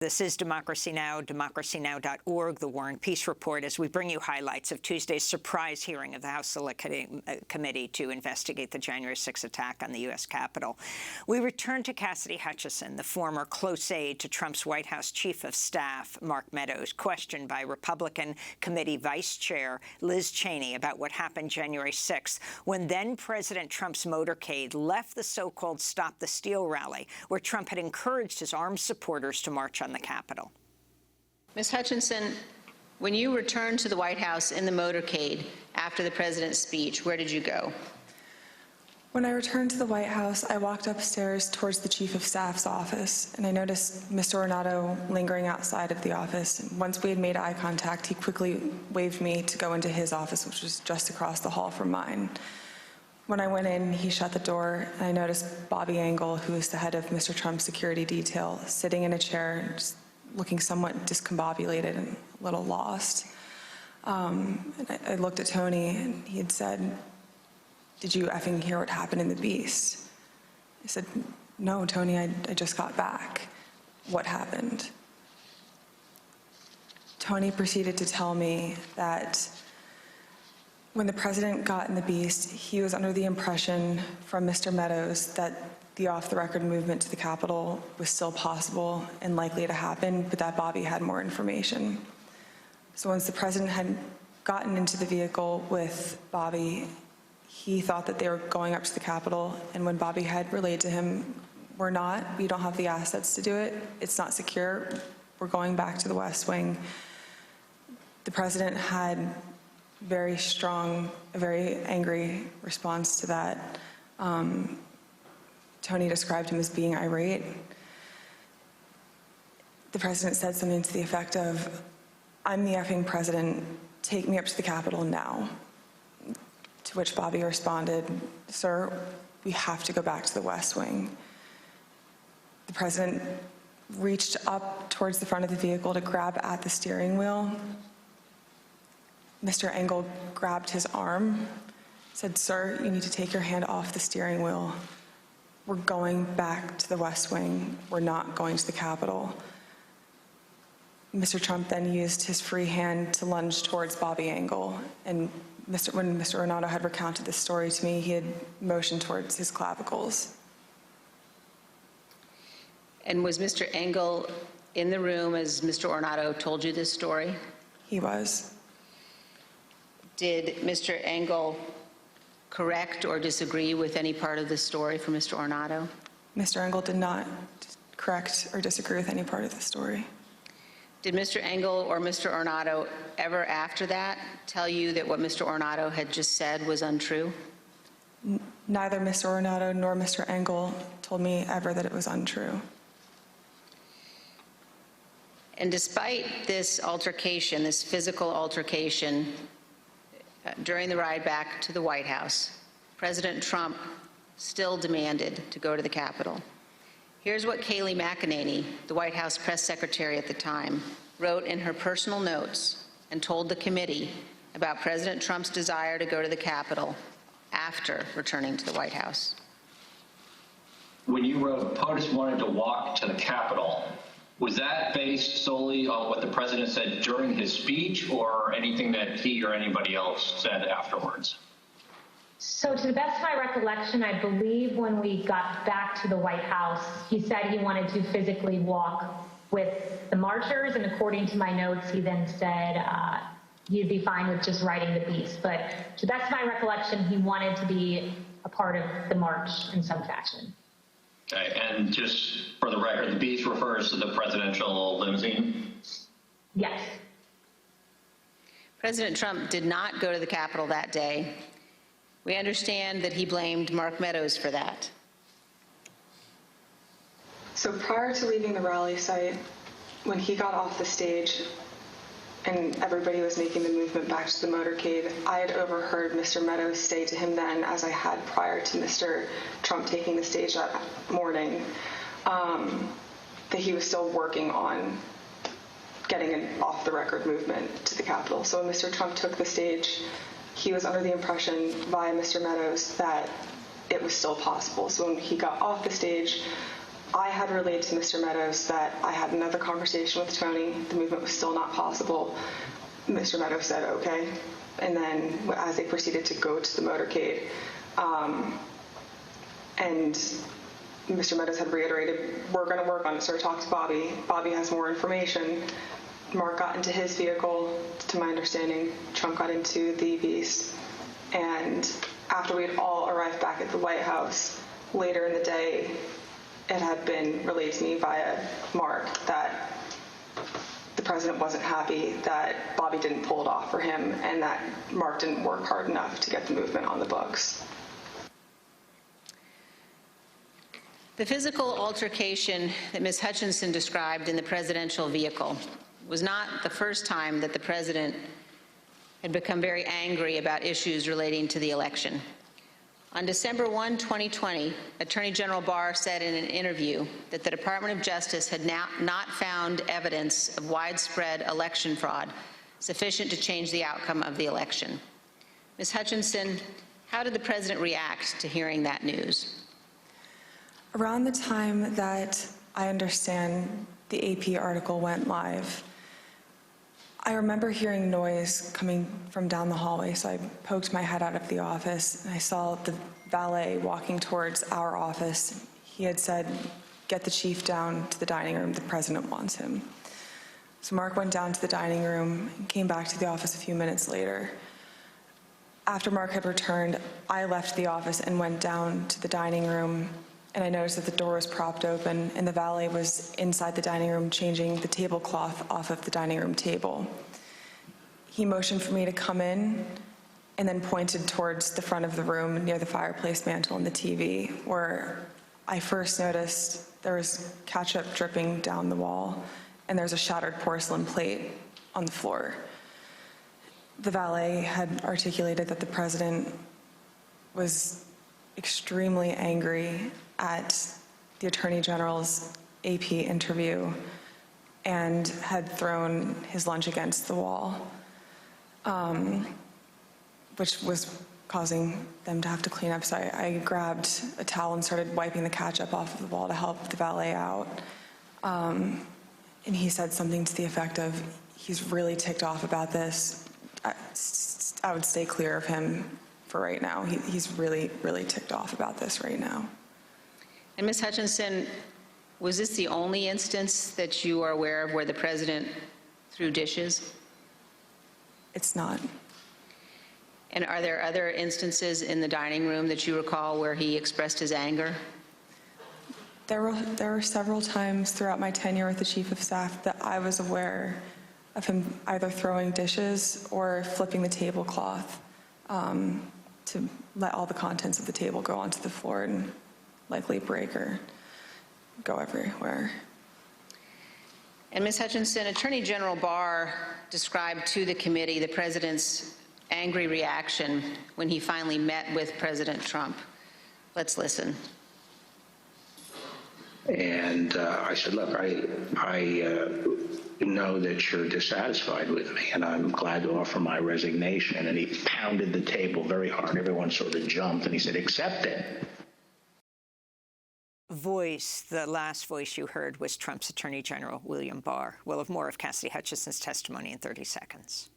This is Democracy Now!, democracynow.org, the War and Peace Report, as we bring you highlights of Tuesday's surprise hearing of the House Select Committee to investigate the January 6th attack on the U.S. Capitol. We return to Cassidy Hutchinson, the former close aide to Trump's White House Chief of Staff, Mark Meadows, questioned by Republican Committee Vice Chair Liz Cheney about what happened January 6th, when then-President Trump's motorcade left the so-called Stop the Steal rally, where Trump had encouraged his armed supporters to march on the Capitol. Ms. Hutchinson, when you returned to the White House in the motorcade after the president's speech, where did you go? When I returned to the White House, I walked upstairs towards the Chief of Staff's office, and I noticed Mr. Ornato lingering outside of the office. And once we had made eye contact, he quickly waved me to go into his office, which was just across the hall from mine. When I went in, he shut the door, and I noticed Bobby Engel, who is the head of Mr. Trump's security detail, sitting in a chair, just looking somewhat discombobulated and a little lost. And I looked at Tony, and he had said, "Did you effing hear what happened in the Beast?" I said, "No, Tony, I just got back. What happened?" Tony proceeded to tell me that when the president got in the Beast, he was under the impression from Mr. Meadows that the off-the-record movement to the Capitol was still possible and likely to happen, but that Bobby had more information. So once the president had gotten into the vehicle with Bobby, he thought that they were going up to the Capitol, and when Bobby had relayed to him, we don't have the assets to do it, it's not secure, we're going back to the West Wing, the president had very strong, a very angry response to that. Tony described him as being irate. The president said something to the effect of, "I'm the effing president, take me up to the Capitol now." To which Bobby responded, "Sir, we have to go back to the West Wing." The president reached up towards the front of the vehicle to grab at the steering wheel. Mr. Engel grabbed his arm, said, "Sir, you need to take your hand off the steering wheel. We're going back to the West Wing. We're not going to the Capitol." Mr. Trump then used his free hand to lunge towards Bobby Engel, and when Mr. Ornato had recounted this story to me, he had motioned towards his clavicles. And was Mr. Engel in the room as Mr. Ornato told you this story? He was. Did Mr. Engel correct or disagree with any part of the story from Mr. Ornato? Mr. Engel did not correct or disagree with any part of the story. Did Mr. Engel or Mr. Ornato ever after that tell you that what Mr. Ornato had just said was untrue? Neither Mr. Ornato nor Mr. Engel told me ever that it was untrue. And despite this altercation, this physical altercation, during the ride back to the White House, President Trump still demanded to go to the Capitol. Here's what Kayleigh McEnany, the White House press secretary at the time, wrote in her personal notes and told the committee about President Trump's desire to go to the Capitol after returning to the White House. When you wrote, POTUS wanted to walk to the Capitol, was that based solely on what the president said during his speech or anything that he or anybody else said afterwards? So to the best of my recollection, I believe when we got back to the White House, he said he wanted to physically walk with the marchers, and according to my notes, he then said he'd be fine with just riding the Beast. But to the best of my recollection, he wanted to be a part of the march in some fashion. Okay, and just for the record, the Beast refers to the presidential limousine? Yes. President Trump did not go to the Capitol that day. We understand that he blamed Mark Meadows for that. So prior to leaving the rally site, when he got off the stage and everybody was making the movement back to the motorcade, I had overheard Mr. Meadows say to him then, as I had prior to Mr. Trump taking the stage that morning, that he was still working on getting an off-the-record movement to the Capitol. So when Mr. Trump took the stage, he was under the impression by Mr. Meadows that it was still possible. So when he got off the stage, I had relayed to Mr. Meadows that I had another conversation with Tony. The movement was still not possible. Mr. Meadows said, okay. And then as they proceeded to go to the motorcade, and Mr. Meadows had reiterated, we're going to work on it, sir, talk to Bobby. Bobby has more information. Mark got into his vehicle. To my understanding, Trump got into the Beast. And after we had all arrived back at the White House, later in the day, it had been relayed to me via Mark that the president wasn't happy that Bobby didn't pull it off for him and that Mark didn't work hard enough to get the movement on the books. The physical altercation that Ms. Hutchinson described in the presidential vehicle was not the first time that the president had become very angry about issues relating to the election. On December 1, 2020, Attorney General Barr said in an interview that the Department of Justice had not found evidence of widespread election fraud sufficient to change the outcome of the election. Ms. Hutchinson, how did the president react to hearing that news? Around the time that I understand the AP article went live, I remember hearing noise coming from down the hallway, so I poked my head out of the office, and I saw the valet walking towards our office. He had said, get the chief down to the dining room, the president wants him. So Mark went down to the dining room and came back to the office a few minutes later. After Mark had returned, I left the office and went down to the dining room, and I noticed that the door was propped open and the valet was inside the dining room changing the tablecloth off of the dining room table. He motioned for me to come in and then pointed towards the front of the room near the fireplace mantle and the TV, where I first noticed there was ketchup dripping down the wall and there was a shattered porcelain plate on the floor. The valet had articulated that the president was extremely angry at the Attorney General's AP interview and had thrown his lunch against the wall, which was causing them to have to clean up. So I grabbed a towel and started wiping the ketchup off of the wall to help the valet out. And he said something to the effect of, he's really ticked off about this. I would stay clear of him for right now. He's really, really ticked off about this right now. And Ms. Hutchinson, was this the only instance that you are aware of where the president threw dishes? It's not. And are there other instances in the dining room that you recall where he expressed his anger? There were several times throughout my tenure with the Chief of Staff that I was aware of him either throwing dishes or flipping the tablecloth to let all the contents of the table go onto the floor and likely break or go everywhere. And Ms. Hutchinson, Attorney General Barr described to the committee the president's angry reaction when he finally met with President Trump. Let's listen. And I said, look, I know that you're dissatisfied with me, and I'm glad to offer my resignation. And he pounded the table very hard. Everyone sort of jumped, and he said, accept it. The last voice you heard was Trump's Attorney General, William Barr. We'll have more of Cassidy Hutchinson's testimony in 30 seconds.